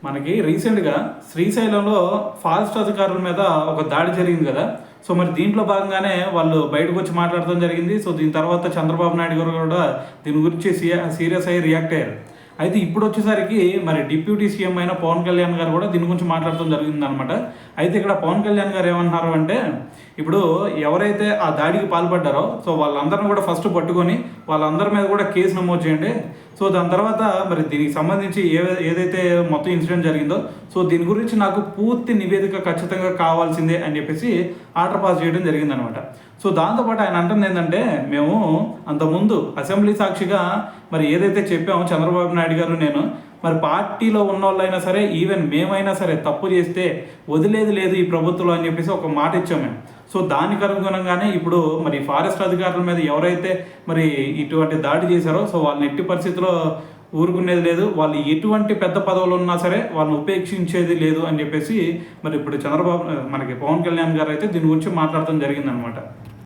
మనకి రీసెంట్గా శ్రీశైలంలో ఫారెస్ట్ అధికారుల మీద ఒక దాడి జరిగింది కదా. సో మరి దీంట్లో భాగంగానే వాళ్ళు బయటకు వచ్చి మాట్లాడటం జరిగింది. సో దీని తర్వాత చంద్రబాబు నాయుడు గారు కూడా దీని గురించి సీరియస్ అయ్యి రియాక్ట్ అయ్యారు. అయితే ఇప్పుడు వచ్చేసరికి మరి డిప్యూటీ సీఎం అయిన పవన్ కళ్యాణ్ గారు కూడా దీని గురించి మాట్లాడటం జరిగిందనమాట. అయితే ఇక్కడ పవన్ కళ్యాణ్ గారు ఏమన్నారు అంటే, ఇప్పుడు ఎవరైతే ఆ దాడికి పాల్పడ్డారో సో వాళ్ళందరిని కూడా ఫస్ట్ పట్టుకొని వాళ్ళందరి మీద కూడా కేసు నమోదు చేయండి. సో దాని తర్వాత మరి దీనికి సంబంధించి ఏదైతే మొత్తం ఇన్సిడెంట్ జరిగిందో సో దీని గురించి నాకు పూర్తి నివేదిక ఖచ్చితంగా కావాల్సిందే అని చెప్పేసి ఆర్డర్ పాస్ చేయడం జరిగిందనమాట. సో దాంతోపాటు ఆయన అంటుంది ఏంటంటే, మేము అంతకుముందు అసెంబ్లీ సాక్షిగా మరి ఏదైతే చెప్పామో చంద్రబాబు నాయుడు గారు నేను, మరి పార్టీలో ఉన్న వాళ్ళైనా సరే ఈవెన్ మేమైనా సరే తప్పు చేస్తే వదిలేది లేదు ఈ ప్రభుత్వంలో అని చెప్పేసి ఒక మాట ఇచ్చాం మేము. సో దానికి అనుగుణంగానే ఇప్పుడు మరి ఫారెస్ట్ అధికారుల మీద ఎవరైతే మరి ఇటువంటి దాడి చేశారో సో వాళ్ళని ఎట్టి పరిస్థితిలో ఊరుకునేది లేదు, వాళ్ళు ఎటువంటి పెద్ద పదవులు ఉన్నా సరే వాళ్ళని ఉపేక్షించేది లేదు అని చెప్పేసి మరి ఇప్పుడు మనకి పవన్ కళ్యాణ్ గారు అయితే దీని గురించి మాట్లాడటం జరిగిందనమాట.